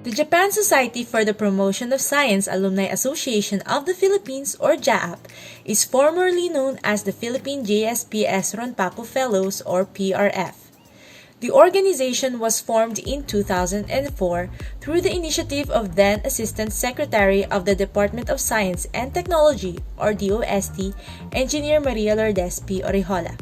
The Japan Society for the Promotion of Science Alumni Association of the Philippines, or JAAP, is formerly known as the Philippine JSPS Ronpaku Fellows, or PRF. The organization was formed in 2004 through the initiative of then Assistant Secretary of the Department of Science and Technology, or DOST, Engineer Maria Lourdes P. Orijola.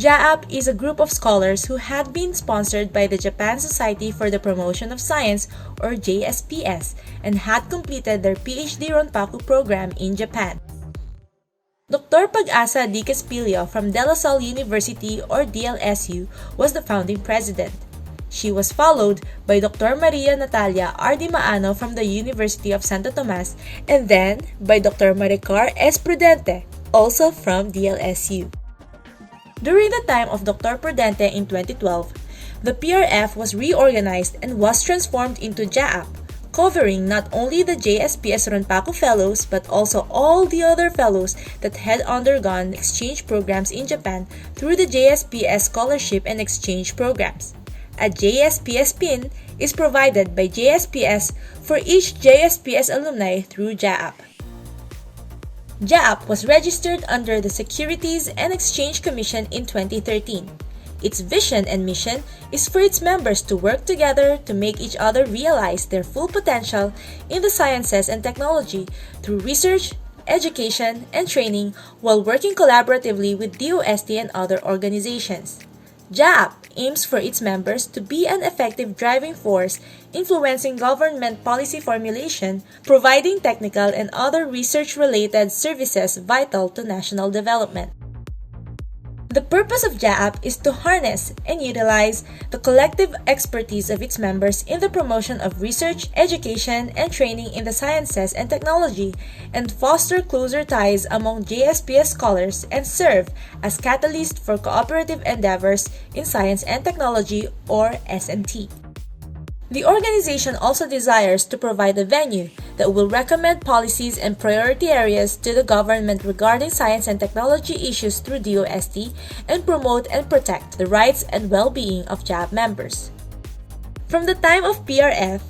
JAAP is a group of scholars who had been sponsored by the Japan Society for the Promotion of Science, or JSPS, and had completed their PhD Ronpaku program in Japan. Dr. Pag-asa D. Caspilio from De La Salle University, or DLSU, was the founding president. She was followed by Dr. Maria Natalia R. Di Maano from the University of Santo Tomas, and then by Dr. Maricar S. Prudente, also from DLSU. During the time of Dr. Prudente in 2012, the PRF was reorganized and was transformed into JAAP, covering not only the JSPS Ronpaku Fellows but also all the other fellows that had undergone exchange programs in Japan through the JSPS Scholarship and Exchange Programs. A JSPS pin is provided by JSPS for each JSPS alumni through JAAP. JAAP was registered under the Securities and Exchange Commission in 2013. Its vision and mission is for its members to work together to make each other realize their full potential in the sciences and technology through research, education, and training while working collaboratively with DOST and other organizations. JAAP aims for its members to be an effective driving force influencing government policy formulation, providing technical and other research-related services vital to national development. The purpose of JAAP is to harness and utilize the collective expertise of its members in the promotion of research, education, and training in the sciences and technology, and foster closer ties among JSPS scholars and serve as catalyst for cooperative endeavors in science and technology, or S&T. The organization also desires to provide a venue that will recommend policies and priority areas to the government regarding science and technology issues through DOST and promote and protect the rights and well-being of JAAP members. From the time of PRF,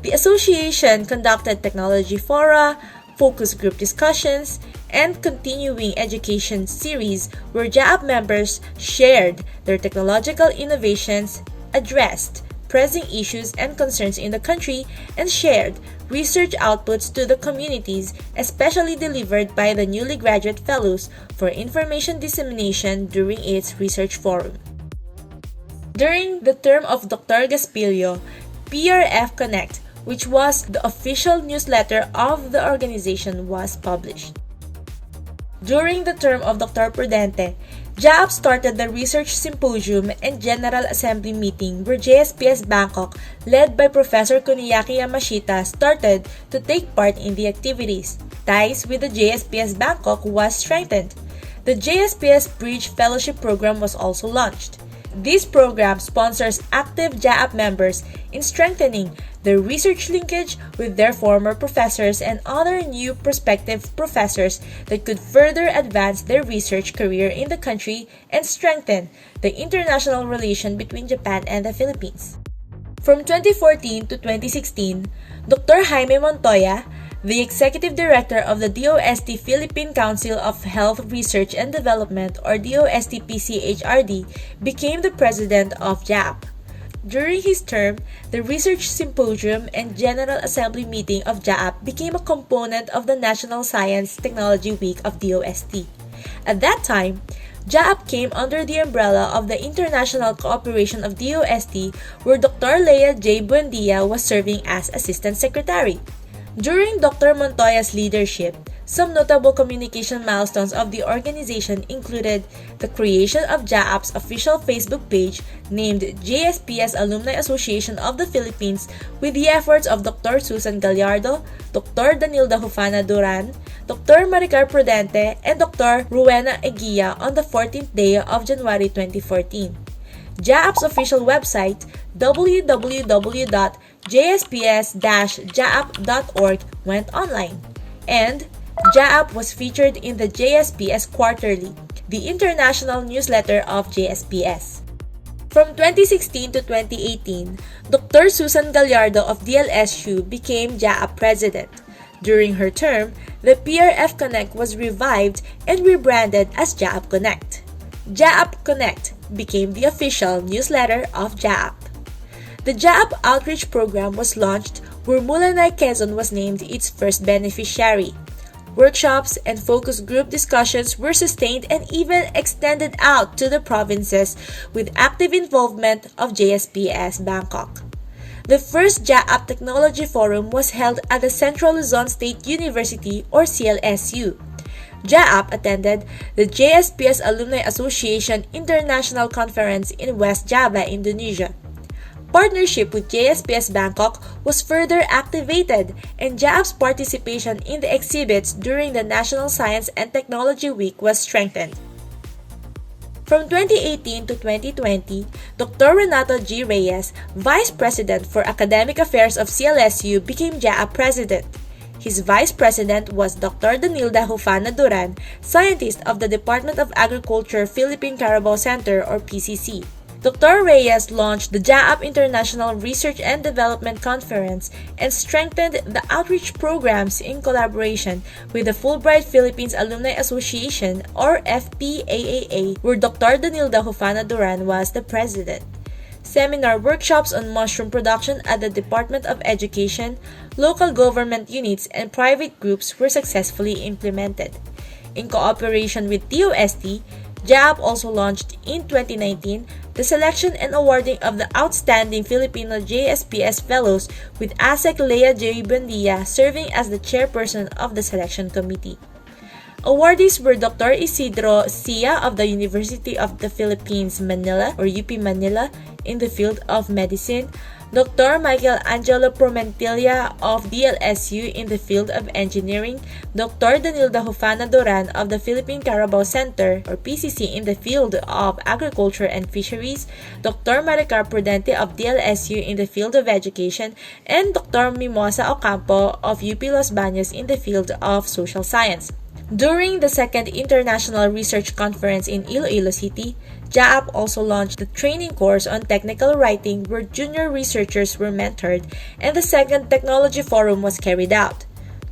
the association conducted technology fora, focus group discussions, and continuing education series where JAAP members shared their technological innovations, addressed pressing issues and concerns in the country, and shared research outputs to the communities, especially delivered by the newly graduate fellows for information dissemination during its research forum. During the term of Dr. Gaspilio, PRF Connect, which was the official newsletter of the organization, was published. During the term of Dr. Prudente, JAAP started the Research Symposium and General Assembly meeting where JSPS Bangkok, led by Professor Kuniaki Yamashita, started to take part in the activities. Ties with the JSPS Bangkok was strengthened. The JSPS Bridge Fellowship Program was also launched. This program sponsors active JAAP members in strengthening their research linkage with their former professors and other new prospective professors that could further advance their research career in the country and strengthen the international relation between Japan and the Philippines. From 2014 to 2016, Dr. Jaime Montoya, the Executive Director of the DOST Philippine Council of Health Research and Development, or DOST-PCHRD, became the President of JAAP. During his term, the Research Symposium and General Assembly meeting of JAAP became a component of the National Science Technology Week of DOST. At that time, JAAP came under the umbrella of the International Cooperation of DOST, where Dr. Lea J. Buendia was serving as Assistant Secretary. During Dr. Montoya's leadership, some notable communication milestones of the organization included the creation of JAAP's official Facebook page named JSPS Alumni Association of the Philippines with the efforts of Dr. Susan Gallardo, Dr. Danilda Hufana Duran, Dr. Maricar Prudente, and Dr. Rowena Eguia on the 14th day of January 2014. JAAP's official website, www.jsps-jaap.org, went online, and JAAP was featured in the JSPS Quarterly, the international newsletter of JSPS. From 2016 to 2018, Dr. Susan Gallardo of DLSU became JAAP president. During her term, the PRF Connect was revived and rebranded as JAAP Connect. JAAP Connect became the official newsletter of JAAP. The JAAP outreach program was launched where Mulanay Quezon was named its first beneficiary. Workshops and focus group discussions were sustained and even extended out to the provinces with active involvement of JSPS Bangkok. The first JAAP Technology Forum was held at the Central Luzon State University or CLSU. JAAP attended the JSPS Alumni Association International Conference in West Java, Indonesia. Partnership with JSPS Bangkok was further activated and JAAP's participation in the exhibits during the National Science and Technology Week was strengthened. From 2018 to 2020, Dr. Renato G. Reyes, Vice President for Academic Affairs of CLSU, became JAAP President. His Vice President was Dr. Danilda Hufana Duran, Scientist of the Department of Agriculture Philippine Carabao Center or PCC. Dr. Reyes launched the JAAP International Research and Development Conference and strengthened the outreach programs in collaboration with the Fulbright Philippines Alumni Association or FPAAA, where Dr. Danilda Hufana Duran was the president. Seminar workshops on mushroom production at the Department of Education, local government units, and private groups were successfully implemented. In cooperation with DOST, JAAP also launched in 2019 the selection and awarding of the Outstanding Filipino JSPS Fellows with ASEC Lea J. Buendia serving as the chairperson of the selection committee. Awardees were Dr. Isidro Sia of the University of the Philippines, Manila or UP Manila in the field of medicine, Dr. Michael Angelo Promentilla of DLSU in the field of engineering, Dr. Danilda Hufana Duran of the Philippine Carabao Center or PCC in the field of agriculture and fisheries, Dr. Maricar Prudente of DLSU in the field of education, and Dr. Mimosa Ocampo of UP Los Baños in the field of social science. During the second International Research Conference in Iloilo City, JAAP also launched the training course on technical writing where junior researchers were mentored, and the second Technology Forum was carried out.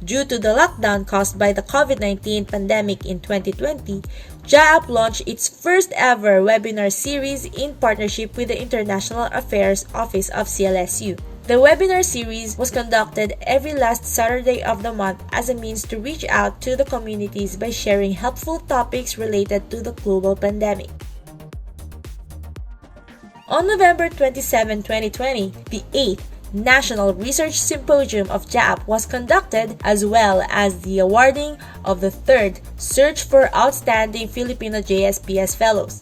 Due to the lockdown caused by the COVID-19 pandemic in 2020, JAAP launched its first ever webinar series in partnership with the International Affairs Office of CLSU. The webinar series was conducted every last Saturday of the month as a means to reach out to the communities by sharing helpful topics related to the global pandemic. On November 27, 2020, the 8th National Research Symposium of JAAP was conducted, as well as the awarding of the 3rd Search for Outstanding Filipino JSPS Fellows.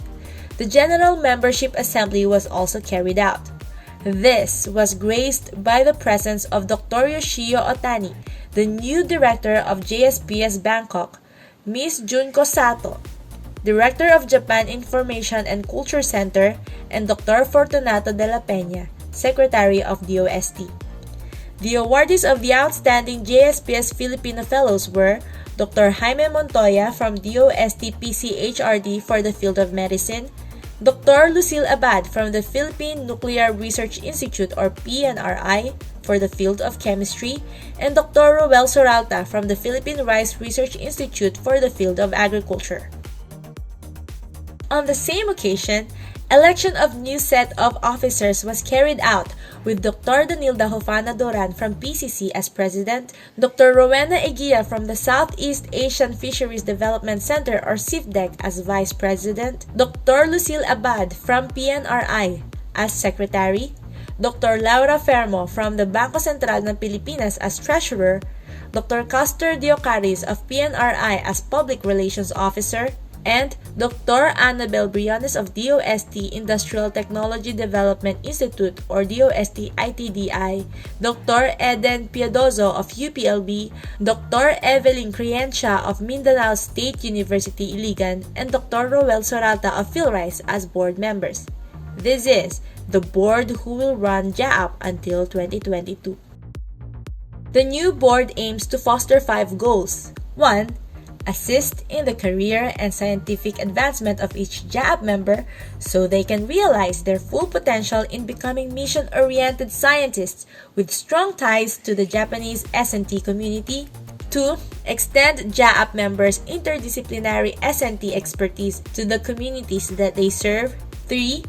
The General Membership Assembly was also carried out. This was graced by the presence of Dr. Yoshio Otani, the new director of JSPS Bangkok, Ms. Junko Sato, Director of Japan Information and Culture Center, and Dr. Fortunato de la Peña, Secretary of DOST. The awardees of the Outstanding JSPS Filipino Fellows were Dr. Jaime Montoya from DOST PCHRD for the field of medicine, Dr. Lucille Abad from the Philippine Nuclear Research Institute or PNRI for the field of chemistry, and Dr. Roel Soralta from the Philippine Rice Research Institute for the field of agriculture. On the same occasion, election of new set of officers was carried out with Dr. Danilda Hufana Duran from PCC as President, Dr. Rowena Eguia from the Southeast Asian Fisheries Development Center or SIFDEC as Vice President, Dr. Lucille Abad from PNRI as Secretary, Dr. Laura Fermo from the Bangko Sentral ng Pilipinas as Treasurer, Dr. Castor Diocaris of PNRI as Public Relations Officer, and Dr. Annabel Briones of DOST Industrial Technology Development Institute or DOST ITDI, Dr. Eden Piadoso of UPLB, Dr. Evelyn Crientia of Mindanao State University Iligan, and Dr. Roel Soralta of PhilRice as board members. This is the board who will run JAAP until 2022. The new board aims to foster 5 goals. 1. assist in the career and scientific advancement of each JAAP member so they can realize their full potential in becoming mission-oriented scientists with strong ties to the Japanese S&T community. 2. Extend JAAP members' interdisciplinary S&T expertise to the communities that they serve. 3.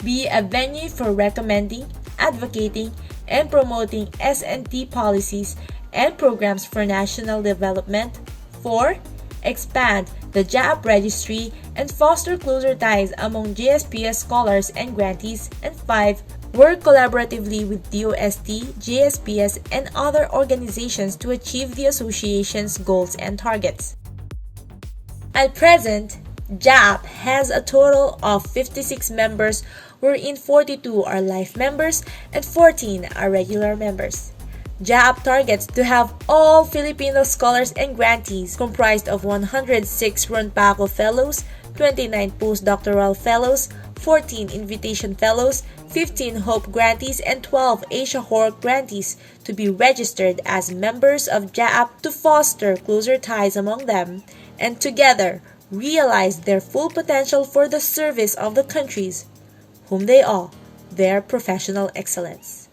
Be a venue for recommending, advocating, and promoting S&T policies and programs for national development. 4. Expand the JAAP registry and foster closer ties among JSPS scholars and grantees. And 5. Work collaboratively with DOST, JSPS, and other organizations to achieve the association's goals and targets. At present, JAAP has a total of 56 members, wherein 42 are life members and 14 are regular members. JAAP targets to have all Filipino scholars and grantees comprised of 106 Ronpaco Fellows, 29 Postdoctoral Fellows, 14 Invitation Fellows, 15 Hope Grantees, and 12 Asia Hork Grantees to be registered as members of JAAP to foster closer ties among them and together realize their full potential for the service of the countries whom they are, their professional excellence.